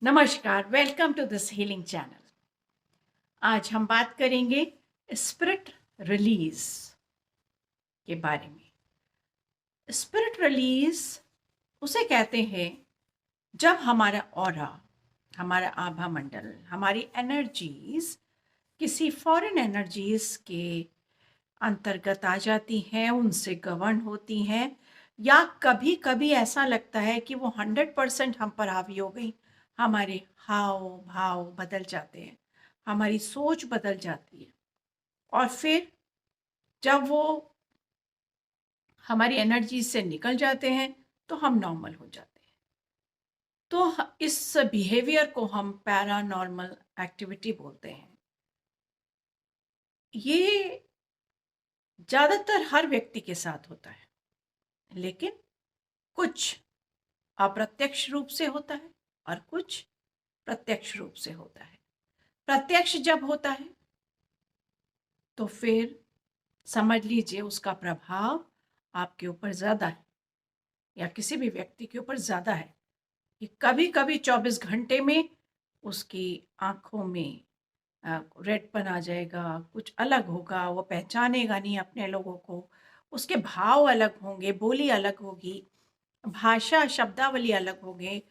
नमस्कार, welcome to this healing channel. आज हम बात करेंगे स्पिरिट रिलीज के बारे में। स्पिरिट रिलीज उसे कहते हैं जब हमारा ऑरा, हमारा आभा मंडल, हमारी एनर्जीज किसी फॉरेन एनर्जीज के अंतर्गत आ जाती हैं, उनसे गवर्न होती हैं, या कभी कभी ऐसा लगता है कि वो 100% हम पर हावी हो गई। हमारे हाव भाव बदल जाते हैं, हमारी सोच बदल जाती है, और फिर जब वो हमारी एनर्जी से निकल जाते हैं तो हम नॉर्मल हो जाते हैं। तो इस बिहेवियर को हम पैरानॉर्मल एक्टिविटी बोलते हैं। ये ज़्यादातर हर व्यक्ति के साथ होता है, लेकिन कुछ अप्रत्यक्ष रूप से होता है और कुछ प्रत्यक्ष रूप से होता है। प्रत्यक्ष जब होता है तो फिर समझ लीजिए उसका प्रभाव आपके ऊपर ज़्यादा है या किसी भी व्यक्ति के ऊपर ज़्यादा है कि कभी कभी 24 घंटे में उसकी आंखों में रेडपन आ जाएगा, कुछ अलग होगा, वो पहचानेगा नहीं अपने लोगों को, उसके भाव अलग होंगे, बोली अलग होगी, भाषा शब्दावली अलग होंगे,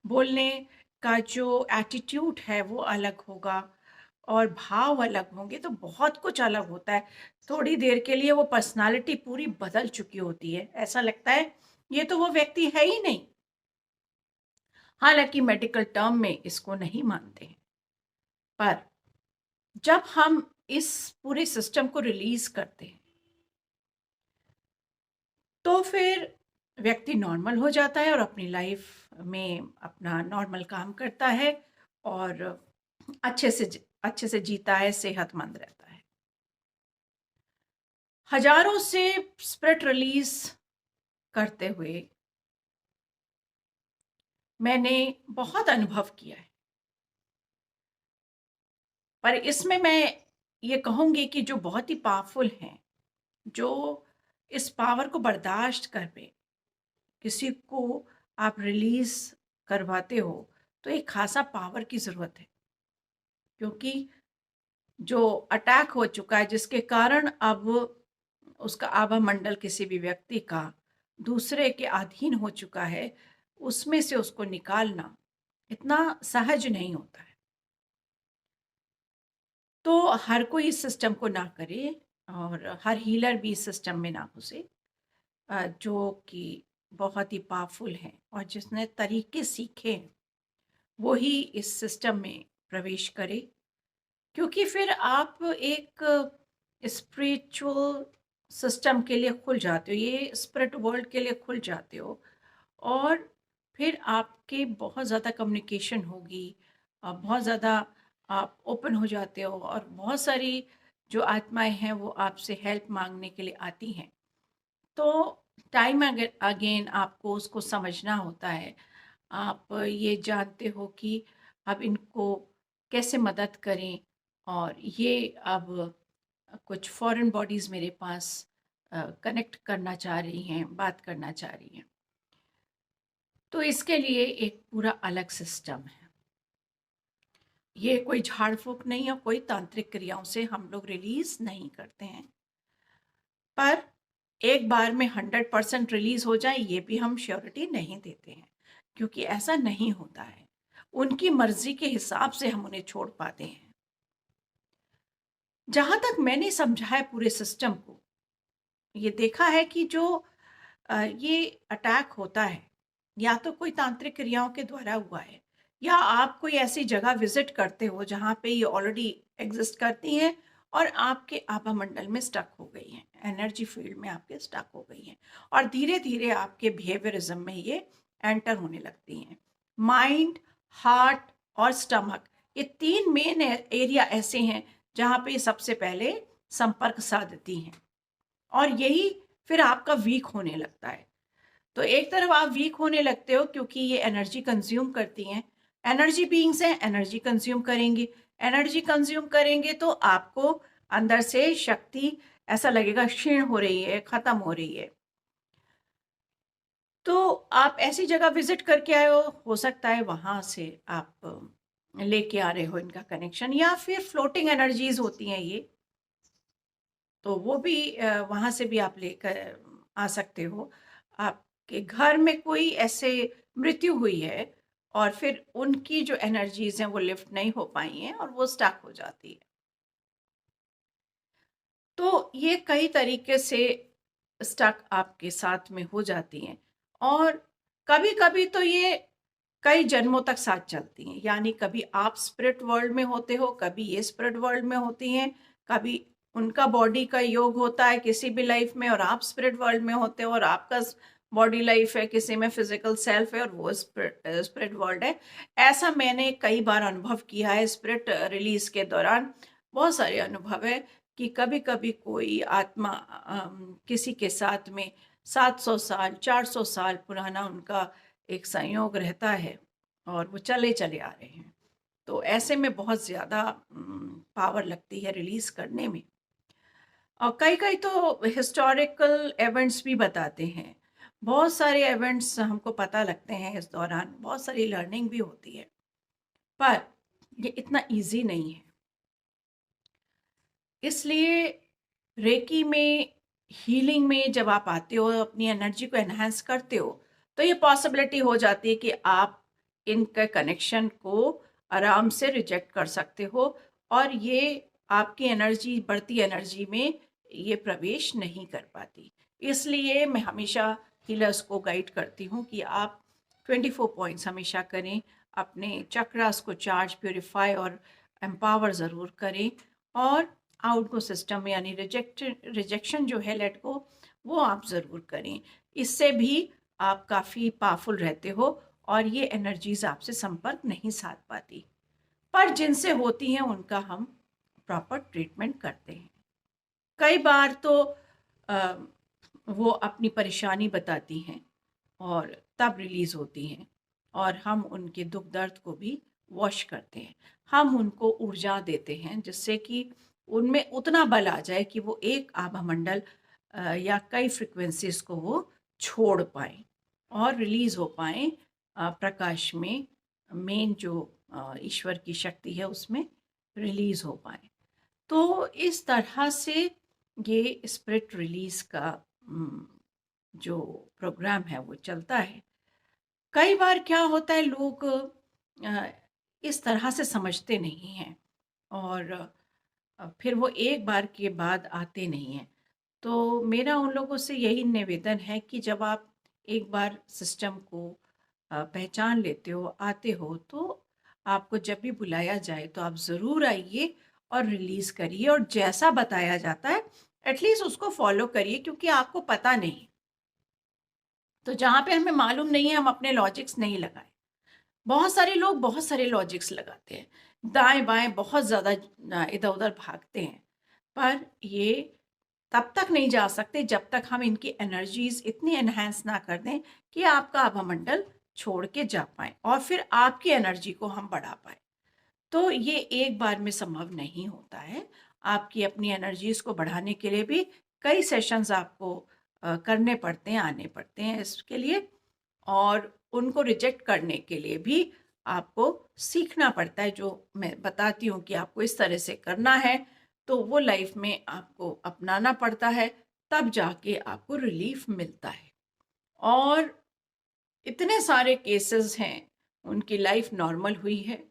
बोलने का जो एटीट्यूड है वो अलग होगा, और भाव अलग होंगे। तो बहुत कुछ अलग होता है। थोड़ी देर के लिए वो पर्सनालिटी पूरी बदल चुकी होती है, ऐसा लगता है ये तो वो व्यक्ति है ही नहीं। हालांकि मेडिकल टर्म में इसको नहीं मानते हैं, पर जब हम इस पूरे सिस्टम को रिलीज करते हैं तो फिर व्यक्ति नॉर्मल हो जाता है और अपनी लाइफ में अपना नॉर्मल काम करता है और अच्छे से जीता है, सेहतमंद रहता है। हजारों से स्पिरिट रिलीज करते हुए मैंने बहुत अनुभव किया है, पर इसमें मैं ये कहूँगी कि जो बहुत ही पावरफुल हैं, जो इस पावर को बर्दाश्त कर पे किसी को आप रिलीज करवाते हो, तो एक खासा पावर की ज़रूरत है। क्योंकि जो अटैक हो चुका है, जिसके कारण अब उसका आभा मंडल किसी भी व्यक्ति का दूसरे के अधीन हो चुका है, उसमें से उसको निकालना इतना सहज नहीं होता है। तो हर कोई इस सिस्टम को ना करे और हर हीलर भी इस सिस्टम में ना घुसे, जो कि बहुत ही पावरफुल है और जिसने तरीके सीखे हैं, वो ही इस सिस्टम में प्रवेश करे। क्योंकि फिर आप एक स्पिरिचुअल सिस्टम के लिए खुल जाते हो, ये स्पिरिट वर्ल्ड के लिए खुल जाते हो, और फिर आपके बहुत ज़्यादा कम्युनिकेशन होगी, बहुत ज़्यादा आप ओपन हो जाते हो, और बहुत सारी जो आत्माएं हैं वो आपसे हेल्प मांगने के लिए आती हैं। तो टाइम अगेन आपको उसको समझना होता है। आप ये जानते हो कि अब इनको कैसे मदद करें, और ये अब कुछ फॉरेन बॉडीज़ मेरे पास कनेक्ट करना चाह रही हैं, बात करना चाह रही हैं। तो इसके लिए एक पूरा अलग सिस्टम है। ये कोई झाड़ फूक नहीं है, कोई तांत्रिक क्रियाओं से हम लोग रिलीज नहीं करते हैं। पर एक बार में 100% रिलीज हो जाए ये भी हम श्योरिटी नहीं देते हैं, क्योंकि ऐसा नहीं होता है। उनकी मर्जी के हिसाब से हम उन्हें छोड़ पाते हैं। जहां तक मैंने समझा है पूरे सिस्टम को, ये देखा है कि जो ये अटैक होता है, या तो कोई तांत्रिक क्रियाओं के द्वारा हुआ है, या आप कोई ऐसी जगह विजिट करते हो जहाँ पे ये ऑलरेडी एग्जिस्ट करती हैं और आपके आभा मंडल में स्टक हो गई हैं, एनर्जी फील्ड में आपके स्टक हो गई हैं, और धीरे धीरे आपके बिहेवियरिज्म में ये एंटर होने लगती हैं। माइंड, हार्ट और स्टमक, ये 3 मेन एरिया ऐसे हैं जहाँ पे सबसे पहले संपर्क साधती हैं, और यही फिर आपका वीक होने लगता है। तो एक तरफ आप वीक होने लगते हो क्योंकि ये एनर्जी कंज्यूम करती हैं। एनर्जी बीइंग्स हैं, एनर्जी कंज्यूम करेंगे। एनर्जी कंज्यूम करेंगे तो आपको अंदर से शक्ति ऐसा लगेगा क्षीण हो रही है, खत्म हो रही है। तो आप ऐसी जगह विज़िट करके आए हो सकता है वहाँ से आप लेके आ रहे हो इनका कनेक्शन, या फिर फ्लोटिंग एनर्जीज़ होती हैं ये, तो वो भी वहाँ से भी आप लेकर आ सकते हो। आपके घर में कोई ऐसे मृत्यु हुई है और फिर उनकी जो एनर्जीज़ हैं वो लिफ्ट नहीं हो पाई हैं और वो स्टक हो जाती है। तो ये कई तरीके से स्टक आपके साथ में हो जाती हैं, और कभी-कभी तो ये कई जन्मों तक साथ चलती हैं। यानी कभी आप स्पिरिट वर्ल्ड में होते हो, कभी ये स्पिरिट वर्ल्ड में होती हैं, कभी उनका बॉडी का योग होता है किसी भी लाइफ में और आप स्पिरिट वर्ल्ड में होते हो, और आपका बॉडी लाइफ है किसी में, फिजिकल सेल्फ है और वो स्पिरिट वर्ल्ड है। ऐसा मैंने कई बार अनुभव किया है स्पिरिट रिलीज के दौरान। बहुत सारे अनुभव है कि कभी-कभी कोई आत्मा किसी के साथ में 700 साल, 400 साल पुराना उनका एक संयोग रहता है और वो चले चले आ रहे हैं। तो ऐसे में बहुत ज़्यादा पावर लगती है रिलीज़ करने में। और कई-कई तो हिस्टोरिकल इवेंट्स भी बताते हैं। बहुत सारे इवेंट्स हमको पता लगते हैं इस दौरान, बहुत सारी लर्निंग भी होती है। पर ये इतना ईज़ी नहीं है। इसलिए रेकी में, हीलिंग में जब आप आते हो, अपनी एनर्जी को एनहांस करते हो, तो ये पॉसिबिलिटी हो जाती है कि आप इनके कनेक्शन को आराम से रिजेक्ट कर सकते हो, और ये आपकी एनर्जी, बढ़ती एनर्जी में ये प्रवेश नहीं कर पाती। इसलिए मैं हमेशा हीलर्स को गाइड करती हूँ कि आप 24 पॉइंट्स हमेशा करें, अपने चक्रास को चार्ज, प्योरीफाई और एम्पावर ज़रूर करें, और आउट गो सिस्टम यानी रिजेक्शन जो है, लेट गो, वो आप ज़रूर करें। इससे भी आप काफ़ी पावरफुल रहते हो और ये एनर्जीज आपसे संपर्क नहीं साध पाती। पर जिनसे होती हैं उनका हम प्रॉपर ट्रीटमेंट करते हैं। कई बार तो अ, वो अपनी परेशानी बताती हैं और तब रिलीज़ होती हैं, और हम उनके दुख दर्द को भी वॉश करते हैं। हम उनको ऊर्जा देते हैं जिससे कि उनमें उतना बल आ जाए कि वो एक आभामंडल या कई फ्रीक्वेंसीज़ को वो छोड़ पाएँ और रिलीज़ हो पाएँ प्रकाश में, मेन जो ईश्वर की शक्ति है उसमें रिलीज़ हो पाएँ। तो इस तरह से ये स्पिरिट रिलीज़ का जो प्रोग्राम है वो चलता है। कई बार क्या होता है, लोग अ, इस तरह से समझते नहीं हैं और फिर वो एक बार के बाद आते नहीं हैं। तो मेरा उन लोगों से यही निवेदन है कि जब आप एक बार सिस्टम को पहचान लेते हो, आते हो, तो आपको जब भी बुलाया जाए तो आप ज़रूर आइए और रिलीज़ करिए, और जैसा बताया जाता है एटलीस्ट उसको फ़ॉलो करिए, क्योंकि आपको पता नहीं। तो जहाँ पे हमें मालूम नहीं है, हम अपने लॉजिक्स नहीं लगाएँ। बहुत सारे लोग बहुत सारे लॉजिक्स लगाते हैं, दाएँ-बाएँ बहुत ज़्यादा इधर-उधर भागते हैं। पर ये तब तक नहीं जा सकते जब तक हम इनकी एनर्जीज़ इतनी एनहांस ना कर दें कि आपका आभामंडल छोड़ के जा पाएँ और फिर आपकी एनर्जी को हम बढ़ा पाएँ। तो ये एक बार में संभव नहीं होता है। आपकी अपनी एनर्जीज़ को बढ़ाने के लिए भी कई सेशंस आपको करने पड़ते हैं, आने पड़ते हैं इसके लिए, और उनको रिजेक्ट करने के लिए भी आपको सीखना पड़ता है, जो मैं बताती हूँ कि आपको इस तरह से करना है, तो वो लाइफ में आपको अपनाना पड़ता है, तब जाके आपको रिलीफ मिलता है। और इतने सारे केसेस हैं, उनकी लाइफ नॉर्मल हुई है,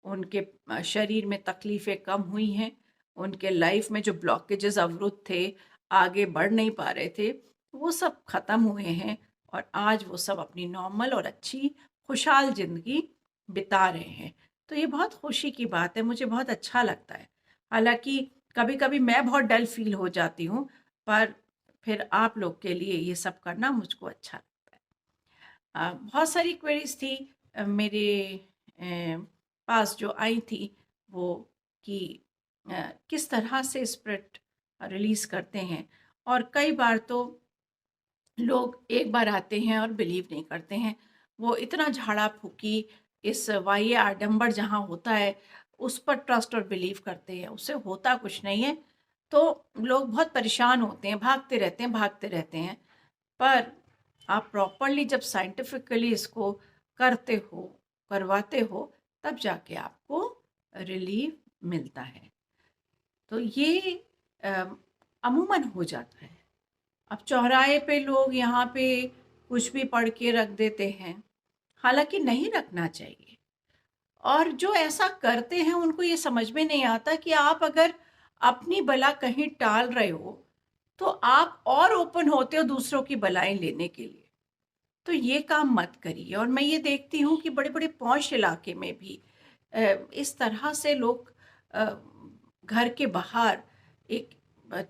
उनके शरीर में तकलीफ़ें कम हुई हैं, उनके लाइफ में जो ब्लॉकेजेस अवरुद्ध थे, आगे बढ़ नहीं पा रहे थे, वो सब ख़त्म हुए हैं, और आज वो सब अपनी नॉर्मल और अच्छी खुशहाल ज़िंदगी बिता रहे हैं। तो ये बहुत खुशी की बात है, मुझे बहुत अच्छा लगता है। हालाँकि कभी-कभी मैं बहुत डल फ़ील हो जाती हूँ, पर फिर आप लोग के लिए ये सब करना मुझको अच्छा लगता है। बहुत सारी क्वेरीज थी मेरे अ, पास जो आई थी, वो कि किस तरह से स्प्रिट रिलीज करते हैं, और कई बार तो लोग एक बार आते हैं और बिलीव नहीं करते हैं। वो इतना झाड़ा फूकी इस वाह्य आडंबर जहाँ होता है उस पर ट्रस्ट और बिलीव करते हैं, उससे होता कुछ नहीं है। तो लोग बहुत परेशान होते हैं, भागते रहते हैं, भागते रहते हैं। पर आप प्रॉपरली जब साइंटिफिकली इसको करते हो, करवाते हो, तब जाके आपको रिलीफ मिलता है। तो ये अमूमन हो जाता है। अब चौराहे पे लोग यहाँ पे कुछ भी पढ़ के रख देते हैं, हालांकि नहीं रखना चाहिए। और जो ऐसा करते हैं उनको ये समझ में नहीं आता कि आप अगर अपनी बला कहीं टाल रहे हो तो आप और ओपन होते हो दूसरों की बलाएं लेने के लिए। तो ये काम मत करिए। और मैं ये देखती हूँ कि बड़े बड़े पॉश इलाके में भी इस तरह से लोग घर के बाहर एक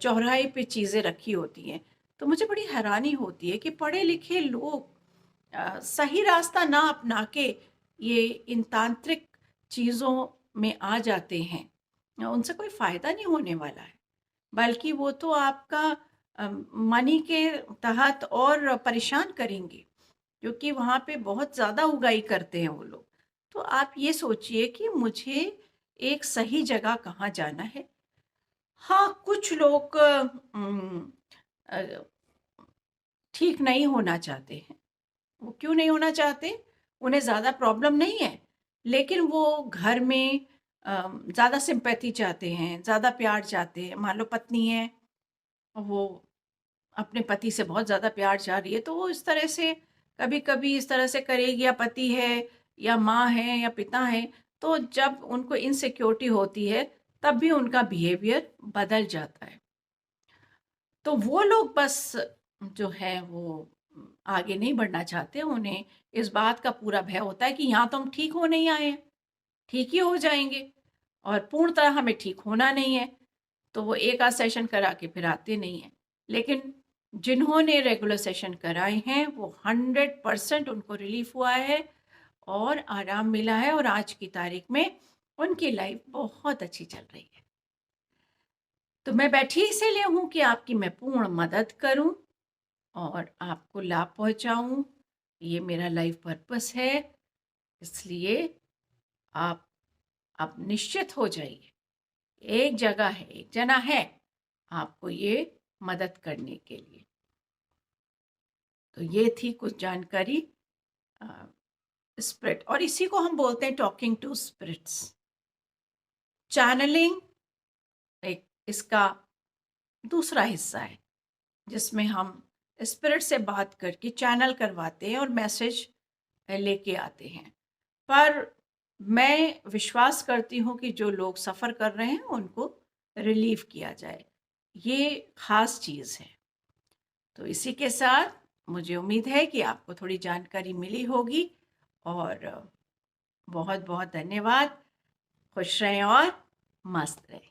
चौराहे पे चीज़ें रखी होती हैं। तो मुझे बड़ी हैरानी होती है कि पढ़े लिखे लोग सही रास्ता ना अपना के ये इन तांत्रिक चीज़ों में आ जाते हैं। उनसे कोई फ़ायदा नहीं होने वाला है, बल्कि वो तो आपका मनी के तहत और परेशान करेंगे, क्योंकि वहाँ पे बहुत ज़्यादा उगाई करते हैं वो लोग। तो आप ये सोचिए कि मुझे एक सही जगह कहाँ जाना है। हाँ, कुछ लोग अ, ठीक नहीं होना चाहते हैं। वो क्यों नहीं होना चाहते? उन्हें ज़्यादा प्रॉब्लम नहीं है, लेकिन वो घर में ज़्यादा सिंपैथी चाहते हैं, ज़्यादा प्यार चाहते हैं। मान लो पत्नी है, वो अपने पति से बहुत ज़्यादा प्यार चाह रही है, तो वो इस तरह से कभी-कभी इस तरह से करेगी। या पति है, या माँ है, या पिता है, तो जब उनको इनसिक्योरिटी होती है, तब भी उनका बिहेवियर बदल जाता है। तो वो लोग बस जो है वो आगे नहीं बढ़ना चाहते। उन्हें इस बात का पूरा भय होता है कि यहाँ तो हम ठीक होने ही आए हैं, ठीक ही हो जाएँगे और पूर्णतः हमें ठीक होना नहीं है। तो वो एक आध सेशन करा के फिर आते नहीं हैं। लेकिन जिन्होंने रेगुलर सेशन कराए हैं, वो 100% उनको रिलीफ़ हुआ है और आराम मिला है, और आज की तारीख में उनकी लाइफ़ बहुत अच्छी चल रही है। तो मैं बैठी इसीलिए हूँ कि आपकी मैं पूर्ण मदद करूँ और आपको लाभ पहुँचाऊँ। ये मेरा लाइफ़ पर्पस है। इसलिए आप अब निश्चित हो जाइए, एक जगह है, एक जना है आपको ये मदद करने के लिए। तो ये थी कुछ जानकारी स्पिरिट, और इसी को हम बोलते हैं टॉकिंग टू स्पिरिट्स। चैनलिंग एक इसका दूसरा हिस्सा है, जिसमें हम स्पिरिट से बात करके चैनल करवाते हैं और मैसेज लेके आते हैं। पर मैं विश्वास करती हूँ कि जो लोग सफ़र कर रहे हैं उनको रिलीव किया जाए, ये ख़ास चीज़ है। तो इसी के साथ मुझे उम्मीद है कि आपको थोड़ी जानकारी मिली होगी, और बहुत बहुत धन्यवाद। खुश रहें और मस्त रहें।